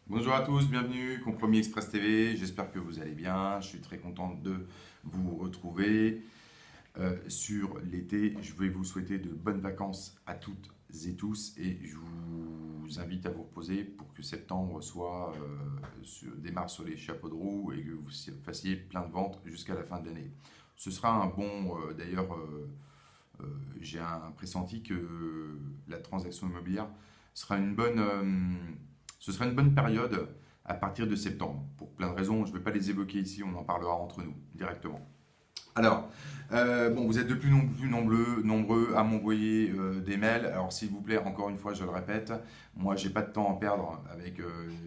Bonjour à tous, bienvenue, Compromis Express TV, j'espère que vous allez bien, je suis très content de vous retrouver sur l'été. Je vais vous souhaiter de bonnes vacances à toutes et tous et je vous invite à vous reposer pour que septembre démarre sur les chapeaux de roue et que vous fassiez plein de ventes jusqu'à la fin de l'année. Ce sera un bon, j'ai un pressenti que la transaction immobilière sera ce sera une bonne période à partir de septembre. Pour plein de raisons, je ne vais pas les évoquer ici, on en parlera entre nous directement. Alors, bon, vous êtes de plus en plus nombreux à m'envoyer des mails. Alors, s'il vous plaît, encore une fois, je le répète, moi, j'ai pas de temps à perdre avec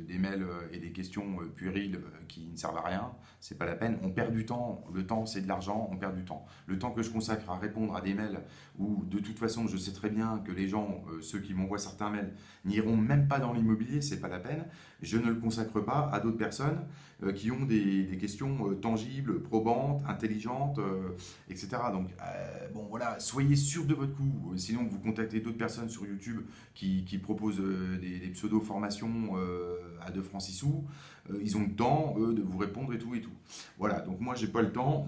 des mails et des questions puériles qui ne servent à rien. C'est pas la peine. On perd du temps. Le temps, c'est de l'argent. On perd du temps. Le temps que je consacre à répondre à des mails où, de toute façon, je sais très bien que les gens, ceux qui m'envoient certains mails, n'iront même pas dans l'immobilier. C'est pas la peine. Je ne le consacre pas à d'autres personnes qui ont des questions tangibles, probantes, intelligentes, etc. Donc, bon, voilà, soyez sûr de votre coup. Sinon, vous contactez d'autres personnes sur YouTube qui proposent des pseudo-formations à 2 francs 6 sous. Ils ont le temps, eux, de vous répondre et tout et tout. Voilà, donc moi, j'ai pas le temps.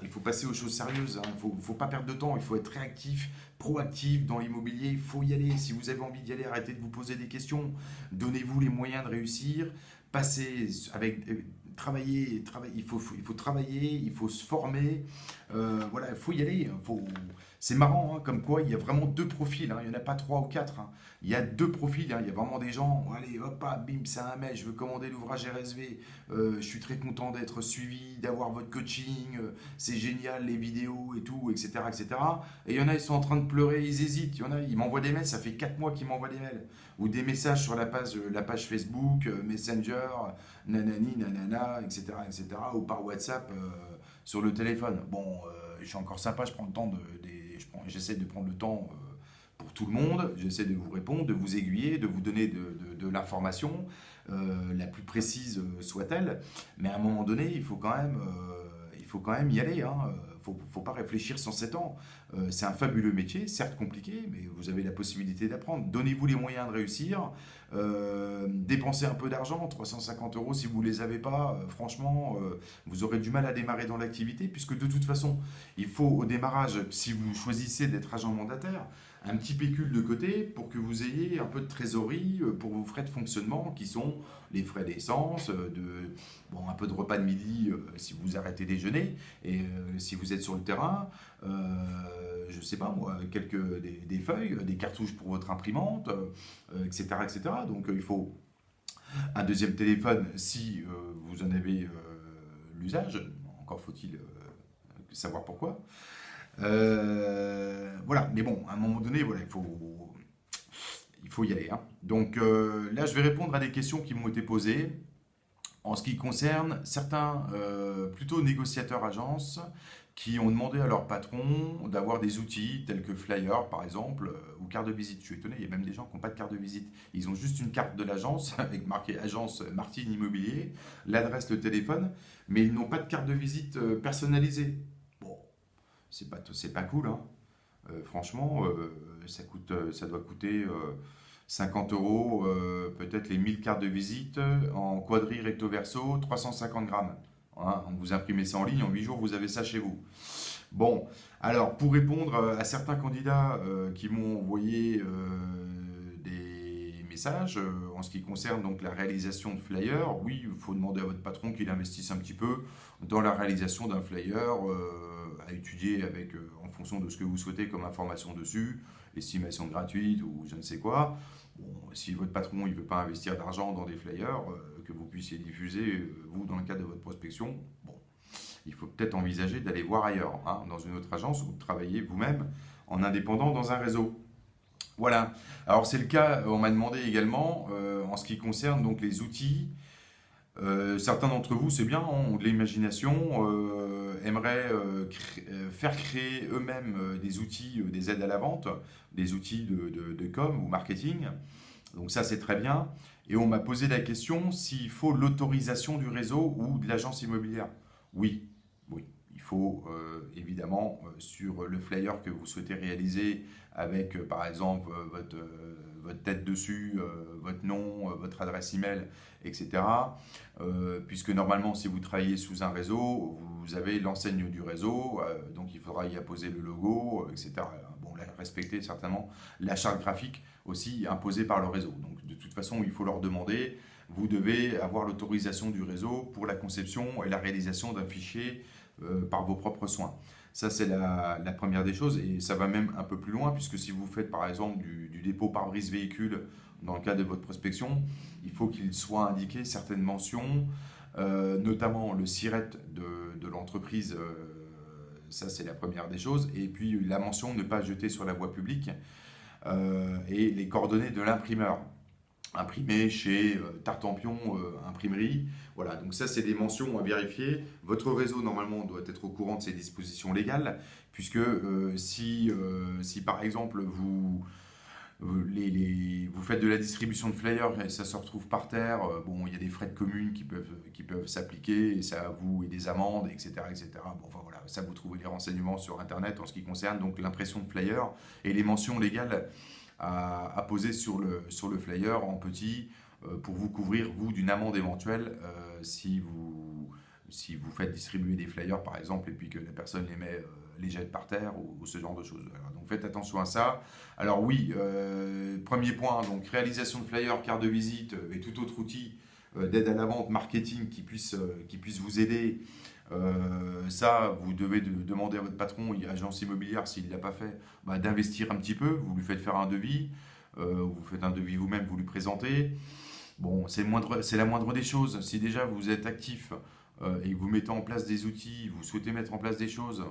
Il faut passer aux choses sérieuses. Hein. Faut pas perdre de temps. Il faut être réactif, proactif dans l'immobilier. Il faut y aller. Si vous avez envie d'y aller, arrêtez de vous poser des questions. Donnez-vous les moyens de réussir. Passez avec il faut travailler, il faut se former, voilà, il faut y aller. C'est marrant, hein, comme quoi il y a vraiment deux profils, hein, il n'y en a pas trois ou quatre. Hein. Il y a deux profils, hein, il y a vraiment des gens, allez, hop, ah, bim, c'est un mail, je veux commander l'ouvrage RSV, je suis très content d'être suivi, d'avoir votre coaching, c'est génial les vidéos et tout, etc., etc. Et cetera. Et il y en a, ils sont en train de pleurer, ils hésitent. Il y en a, ils m'envoient des mails, ça fait 4 mois qu'ils m'envoient des mails. Ou des messages sur la page Facebook, Messenger, nanani, nanana, etc., etc., ou par WhatsApp sur le téléphone. Bon, je suis encore sympa, je prends le temps j'essaie de prendre le temps pour tout le monde, j'essaie de vous répondre, de vous aiguiller, de vous donner de l'information, la plus précise soit-elle, mais à un moment donné, il faut quand même y aller. Hein. Faut pas réfléchir sans 7 ans. C'est un fabuleux métier, certes compliqué, mais vous avez la possibilité d'apprendre. Donnez-vous les moyens de réussir. Dépensez un peu d'argent, 350 euros si vous ne les avez pas. Franchement, vous aurez du mal à démarrer dans l'activité, puisque de toute façon, il faut au démarrage, si vous choisissez d'être agent mandataire, un petit pécule de côté pour que vous ayez un peu de trésorerie pour vos frais de fonctionnement qui sont les frais d'essence, bon, un peu de repas de midi si vous arrêtez déjeuner et si vous êtes sur le terrain, je ne sais pas moi, des feuilles, des cartouches pour votre imprimante, etc., etc. Donc il faut un deuxième téléphone si vous en avez l'usage, encore faut-il savoir pourquoi. Voilà, mais bon, à un moment donné, voilà, il faut y aller. Hein. Donc là, je vais répondre à des questions qui m'ont été posées en ce qui concerne certains plutôt négociateurs agences qui ont demandé à leur patron d'avoir des outils tels que Flyer par exemple ou carte de visite. Je suis étonné, il y a même des gens qui n'ont pas de carte de visite. Ils ont juste une carte de l'agence avec marqué agence Martin Immobilier, l'adresse, le téléphone, mais ils n'ont pas de carte de visite personnalisée. Bon, c'est pas cool, hein. Franchement, ça doit coûter 50 euros, peut-être les 1000 cartes de visite en quadri recto verso, 350 grammes. Hein, vous imprimez ça en ligne, en 8 jours, vous avez ça chez vous. Bon, alors pour répondre à certains candidats qui m'ont envoyé des messages en ce qui concerne donc la réalisation de flyers, oui, il faut demander à votre patron qu'il investisse un petit peu dans la réalisation d'un flyer à étudier en fonction de ce que vous souhaitez comme information dessus, estimation gratuite ou je ne sais quoi. Bon, si votre patron ne veut pas investir d'argent dans des flyers que vous puissiez diffuser, vous, dans le cadre de votre prospection, bon, il faut peut-être envisager d'aller voir ailleurs, hein, dans une autre agence ou de travailler vous-même en indépendant dans un réseau. Voilà. Alors c'est le cas, on m'a demandé également, en ce qui concerne donc les outils. Certains d'entre vous, c'est bien, hein, ont de l'imagination, aimeraient faire créer eux-mêmes des outils, des aides à la vente, des outils de com ou marketing. Donc ça, c'est très bien. Et on m'a posé la question s'il faut l'autorisation du réseau ou de l'agence immobilière. Oui, oui. il faut évidemment sur le flyer que vous souhaitez réaliser avec par exemple votre tête dessus, votre nom, votre adresse email, etc. Puisque normalement si vous travaillez sous un réseau, vous avez l'enseigne du réseau, donc il faudra y apposer le logo, etc. Bon, là, respecter certainement la charte graphique aussi imposée par le réseau. Donc de toute façon, il faut leur demander, vous devez avoir l'autorisation du réseau pour la conception et la réalisation d'un fichier par vos propres soins. Ça, c'est la première des choses, et ça va même un peu plus loin, puisque si vous faites par exemple du dépôt pare-brise véhicule dans le cadre de votre prospection, il faut qu'il soit indiqué certaines mentions, notamment le SIRET de l'entreprise, ça c'est la première des choses, et puis la mention ne pas jeter sur la voie publique, et les coordonnées de l'imprimeur imprimé chez Tartampion Imprimerie. Voilà, donc ça c'est des mentions à vérifier. Votre réseau normalement doit être au courant de ces dispositions légales, puisque si par exemple vous faites de la distribution de flyers et ça se retrouve par terre, bon, il y a des frais de commune qui peuvent s'appliquer, et ça à vous, et des amendes, etc., etc. Bon, enfin voilà, ça vous trouvez les renseignements sur Internet en ce qui concerne donc l'impression de flyers et les mentions légales à poser sur le flyer en petit pour vous couvrir, vous, d'une amende éventuelle si vous faites distribuer des flyers, par exemple, et puis que la personne les jette par terre ou ce genre de choses. Alors, donc faites attention à ça. Alors oui, premier point, donc réalisation de flyers, carte de visite et tout autre outil d'aide à la vente, marketing qui puisse vous aider. Ça, vous devez demander à votre patron, agence immobilière, s'il ne l'a pas fait, bah, d'investir un petit peu. Vous lui faites faire un devis, vous faites un devis vous-même, vous lui présentez. Bon, c'est la moindre des choses. Si déjà vous êtes actif et que vous mettez en place des outils, vous souhaitez mettre en place des choses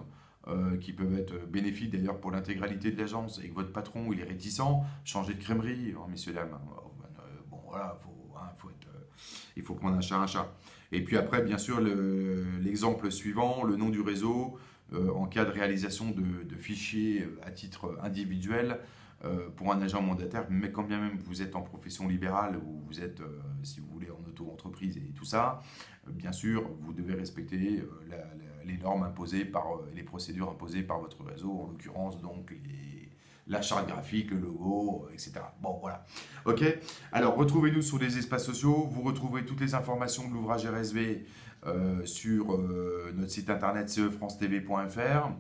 qui peuvent être bénéfiques d'ailleurs pour l'intégralité de l'agence, et que votre patron il est réticent, changez de crèmerie, hein, messieurs, dames. Bon, voilà, il faut prendre un chat un chat. Et puis après, bien sûr, l'exemple suivant, le nom du réseau, en cas de réalisation de fichiers à titre individuel pour un agent mandataire, mais quand bien même vous êtes en profession libérale ou vous êtes, si vous voulez, en auto-entreprise et tout ça, bien sûr, vous devez respecter les normes imposées les procédures imposées par votre réseau, en l'occurrence donc la charte graphique, le logo, etc. Bon, voilà. Ok. Alors, retrouvez-nous sur les espaces sociaux. Vous retrouverez toutes les informations de l'ouvrage RSV sur notre site internet cefrancetv.fr.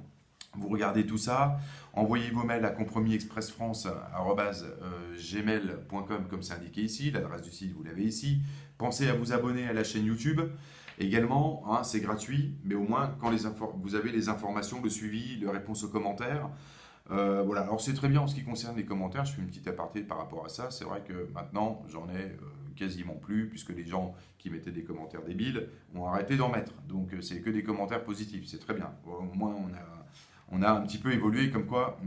Vous regardez tout ça. Envoyez vos mails à compromisexpressfrance@gmail.com comme c'est indiqué ici. L'adresse du site, vous l'avez ici. Pensez à vous abonner à la chaîne YouTube. Également, hein, c'est gratuit, mais au moins quand vous avez les informations, le suivi, les réponses aux commentaires. Voilà, alors c'est très bien en ce qui concerne les commentaires, je fais une petite aparté par rapport à ça. C'est vrai que maintenant j'en ai quasiment plus, puisque les gens qui mettaient des commentaires débiles ont arrêté d'en mettre. Donc c'est que des commentaires positifs, c'est très bien. Au moins on a un petit peu évolué, comme quoi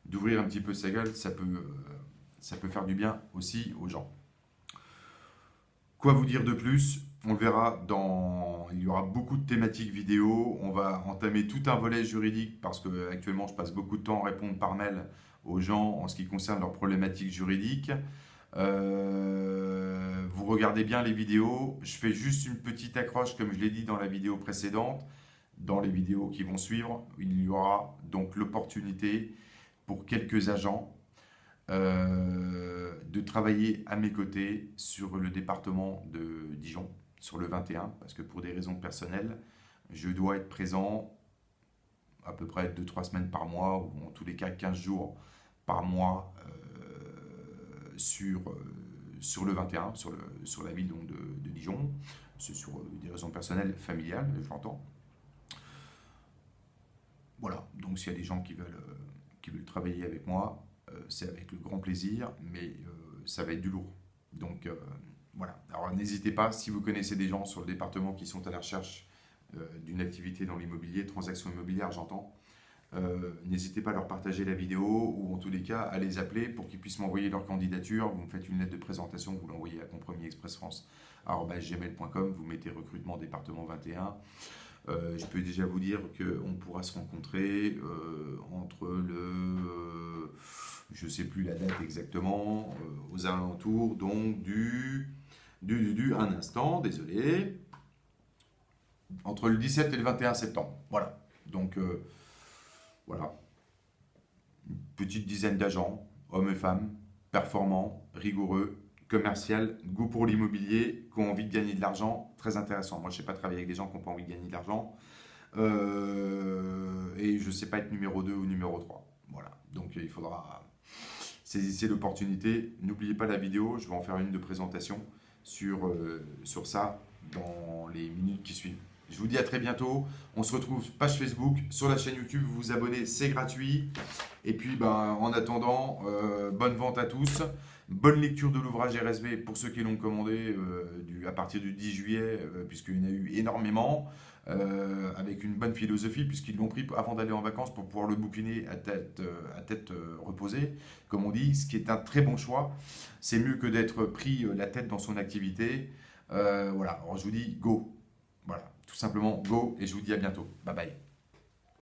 d'ouvrir un petit peu sa gueule, ça peut faire du bien aussi aux gens. Quoi vous dire de plus? On le verra il y aura beaucoup de thématiques vidéo. On va entamer tout un volet juridique parce que actuellement je passe beaucoup de temps à répondre par mail aux gens en ce qui concerne leurs problématiques juridiques. Vous regardez bien les vidéos. Je fais juste une petite accroche comme je l'ai dit dans la vidéo précédente. Dans les vidéos qui vont suivre, il y aura donc l'opportunité pour quelques agents de travailler à mes côtés sur le département de Dijon, sur le 21, parce que pour des raisons personnelles, je dois être présent à peu près 2-3 semaines par mois, ou en tous les cas 15 jours par mois sur le 21, sur la ville donc, de Dijon. C'est sur des raisons personnelles, familiales, je l'entends. Voilà, donc s'il y a des gens qui veulent travailler avec moi, c'est avec le grand plaisir, mais ça va être du lourd. Donc voilà, alors n'hésitez pas, si vous connaissez des gens sur le département qui sont à la recherche d'une activité dans l'immobilier, transaction immobilière j'entends, n'hésitez pas à leur partager la vidéo, ou en tous les cas à les appeler pour qu'ils puissent m'envoyer leur candidature. Vous me faites une lettre de présentation, vous l'envoyez à compromisexpressfrance@gmail.com, vous mettez recrutement département 21. Je peux déjà vous dire qu'on pourra se rencontrer entre je ne sais plus la date exactement, aux alentours donc un instant, désolé. entre le 17 et le 21 septembre. Voilà. Donc, voilà. Une petite dizaine d'agents, hommes et femmes, performants, rigoureux, commercial, goût pour l'immobilier, qui ont envie de gagner de l'argent. Très intéressant. Moi, je ne sais pas travailler avec des gens qui n'ont pas envie de gagner de l'argent. Et je ne sais pas être numéro 2 ou numéro 3. Voilà. Donc, il faudra saisir l'opportunité. N'oubliez pas la vidéo. Je vais en faire une de présentation sur ça dans les minutes qui suivent. Je vous dis à très bientôt. On se retrouve page Facebook, sur la chaîne YouTube. Vous vous abonnez, c'est gratuit. Et puis, ben, en attendant, bonne vente à tous. Bonne lecture de l'ouvrage RSV pour ceux qui l'ont commandé à partir du 10 juillet, puisqu'il y en a eu énormément, avec une bonne philosophie, puisqu'ils l'ont pris avant d'aller en vacances pour pouvoir le bouquiner à tête reposée, comme on dit, ce qui est un très bon choix. C'est mieux que d'être pris la tête dans son activité. Voilà, alors je vous dis go. Voilà, tout simplement go, et je vous dis à bientôt. Bye bye.